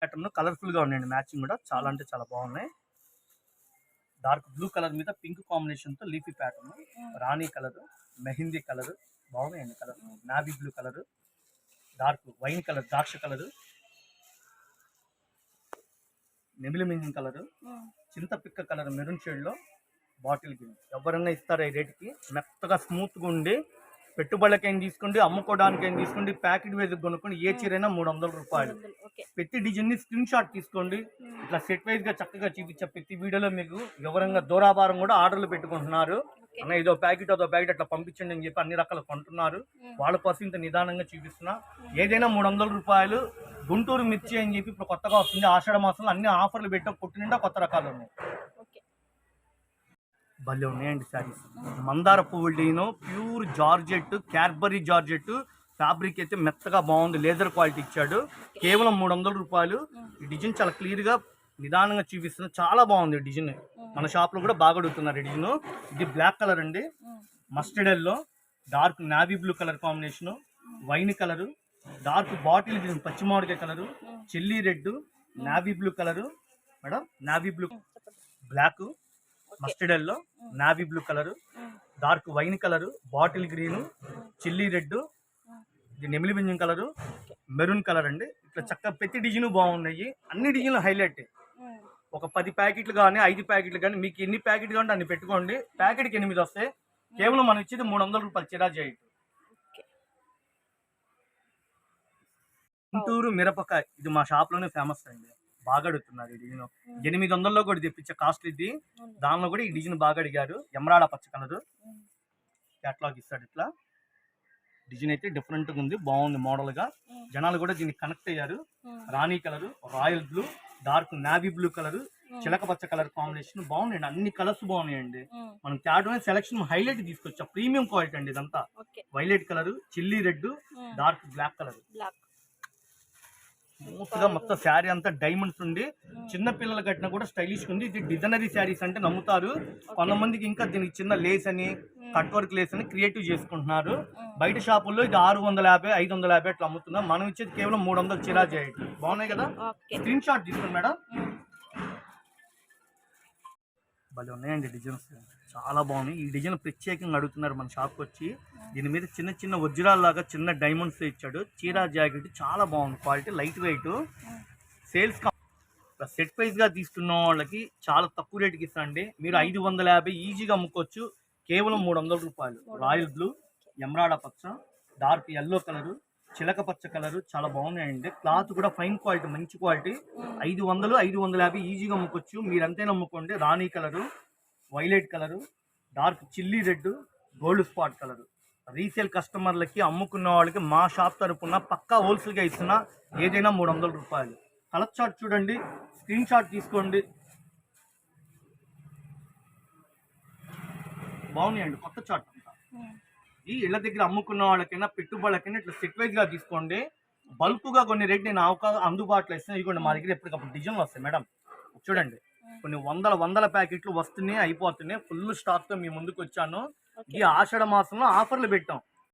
Pattern colourful గా ఉన్నాయండి. Matching కూడా చాలా అంటే చాలా బాగున్నాయి. డార్క్ బ్లూ కలర్ మీద పింక్ కాంబినేషన్ తో లీఫీ ప్యాటర్న్, రాణి కలర్, మెహిందీ కలర్ బాగున్నాయండి. Colour navy blue colour, dark wine colour, ద్రాక్ష కలర్, నెమిలి మింగిన్ కలర్, చింతపిక్క కలర్ మెరూన్ షేడ్ లో బాటిల్ గ్రీన్. ఎవరన్నా ఇస్తారా ఈ రేటుకి? మెత్తగా స్మూత్ గా ఉండి పెట్టుబడులకి ఏం తీసుకోండి, అమ్ముకోవడానికి ఏం తీసుకోండి, ప్యాకెట్ వైజ్ కొనుక్కోండి. ఏ చీరైనా 300 రూపాయలు. ప్రతి డిజైన్ ని స్క్రీన్ షాట్ తీసుకోండి. ఇట్లా సెట్ వైజ్ గా చక్కగా చూపించే ప్రతి వీడియోలో మీకు వివరంగా దూరాభారం కూడా ఆర్డర్లు పెట్టుకుంటున్నారు. అన్న ఇదో ప్యాకెట్ అదో ప్యాకెట్ అట్లా పంపించండి అని చెప్పి అన్ని రకాలు కొంటున్నారు. వాళ్ళ కోసం ఇంత నిదానంగా చూపిస్తున్నా. ఏదైనా 300 రూపాయలు. గుంటూరు మిర్చి అని చెప్పి ఇప్పుడు కొత్తగా వస్తుంది. ఆషాఢ మాసంలో అన్ని ఆఫర్లు పెట్టా, కొట్టు నిండా కొత్త రకాలు ఉన్నాయి. భలే ఉన్నాయండి శారీస్. మందార పువ్వులు, pure georgette, Cadbury georgette fabric అయితే మెత్తగా బాగుంది. లేజర్ క్వాలిటీ ఇచ్చాడు. కేవలం 300 రూపాయలు. ఈ డిజైన్ చాలా క్లియర్ గా నిదానంగా చూపిస్తుంది. చాలా బాగుంది డిజైన్. మన షాప్ లో కూడా బాగా అడుగుతున్నారు ఈ డిజైన్. ఇది బ్లాక్ కలర్ అండి, mustard yellow, dark navy blue colour combination, wine colour, dark bottle green పచ్చి మామిడికాయ colour, chilli red, navy blue colour madam, navy blue, black, mustard yellow, navy blue colour, dark wine colour, bottle green, chilli red, ఇది నెమిలి బింజం colour, maroon colour అండి. ఇట్లా చక్కగా ప్రతి design బాగున్నాయి. అన్ని డిజైన్లు హైలైట్. ఒక 10 ప్యాకెట్లు కానీ 5 ప్యాకెట్లు కానీ మీకు ఎన్ని ప్యాకెట్లు కావాలంటే అన్ని పెట్టుకోండి. ప్యాకెట్కి 8 వస్తాయి. కేవలం మనం ఇచ్చేది 300 రూపాయలు చిరా చేయి. గుంటూరు మిరపకాయ ఇది మా షాప్ లోనే ఫేమస్ అండి. బాగా అడుగుతున్నారు ఈ డిజైన్. 800లో కూడా తెప్పించే కాస్ట్ ఇది. దానిలో కూడా ఈ డిజైన్ బాగా అడిగారు. ఎమరాడ పచ్చ కలర్ క్యాట్లాగ్ ఇస్తాడు. ఇట్లా డిజైన్ అయితే డిఫరెంట్ గా ఉంది, బాగుంది మోడల్ గా. జనాలు కూడా దీనికి కనెక్ట్ అయ్యారు. రాణి colour, royal blue, dark navy blue colour, చిలక పచ్చ కలర్ కాంబినేషన్ బాగున్నాయండి. అన్ని కలర్స్ బాగున్నాయండి. మనం క్యాట్ సెలక్షన్ హైలైట్ తీసుకొచ్చా. ప్రీమియం క్వాలిటీ అండి ఇదంతా. Violet colour, chilli red, dark black colour. Smooth గా మొత్తం శారీ అంతా డైమండ్స్ ఉండి చిన్న పిల్లలు కట్టినా కూడా స్టైలిష్ ఉంది. ఇది డిజైనరీ శారీస్ అంటే నమ్ముతారు. కొంతమందికి ఇంకా దీనికి చిన్న లేస్ అని, కట్ వర్క్ లేస్ అని క్రియేటివ్ చేసుకుంటున్నారు. బయట షాపుల్లో ఇది 650, 550 అట్లా అమ్ముతున్నాం. మనం ఇచ్చేది కేవలం 300 చిరా చేయటం. బాగున్నాయి కదా. స్క్రీన్ షాట్ తీసుకోండి మేడం. భలే ఉన్నాయండి డిజైన్స్, చాలా బాగున్నాయి. ఈ డిజైన్ ప్రత్యేకంగా అడుగుతున్నారు మన షాప్కి వచ్చి. దీని మీద చిన్న చిన్న వజ్రాల లాగా చిన్న డైమండ్స్ ఇచ్చాడు. చీరా జాకెట్ చాలా బాగుంది. Quality light weight. Sales set price గా తీసుకున్న వాళ్ళకి చాలా తక్కువ రేటుకి ఇస్తాండి. మీరు 550 ఈజీగా అమ్ముకోవచ్చు. కేవలం 300 రూపాయలు. రాయల్ బ్లూ, ఎమరాడ పచ్చ, డార్క్ ఎల్లో కలర్, చిలక పచ్చ కలర్ చాలా బాగున్నాయండి. క్లాత్ కూడా ఫైన్ క్వాలిటీ, మంచి క్వాలిటీ. 500, 550 ఈజీగా అమ్ముకోవచ్చు. మీరు అంతేనా అమ్ముకోండి. రాణి colour, violet colour, dark chilli red, gold spot colour. Resale కస్టమర్లకి, అమ్ముకున్న వాళ్ళకి మా షాప్ తరపున పక్కా హోల్సేల్గా ఇస్తున్నా. ఏదైనా 300 రూపాయలు. కలర్ చార్ట్ చూడండి, స్క్రీన్ షాట్ తీసుకోండి. బాగున్నాయండి కొత్త చార్ట్ అంతా. ఈ ఇళ్ళ దగ్గర అమ్ముకున్న వాళ్ళకైనా పెట్టుబడులకైనా ఇట్లా సెట్ వైజ్ గా తీసుకోండి. బల్క్ గా కొన్ని రేట్ నేను అందుబాటులో ఇస్తాను. ఇదిగోండి మా దగ్గర ఎప్పటికప్పుడు డిజైన్లు వస్తాయి మేడం. చూడండి కొన్ని వందల ప్యాకెట్లు వస్తున్నాయి, అయిపోతున్నాయి. ఫుల్ స్టాక్ తో మీ ముందుకు వచ్చాను. ఈ ఆషాఢ మాసంలో ఆఫర్లు పెట్టాం.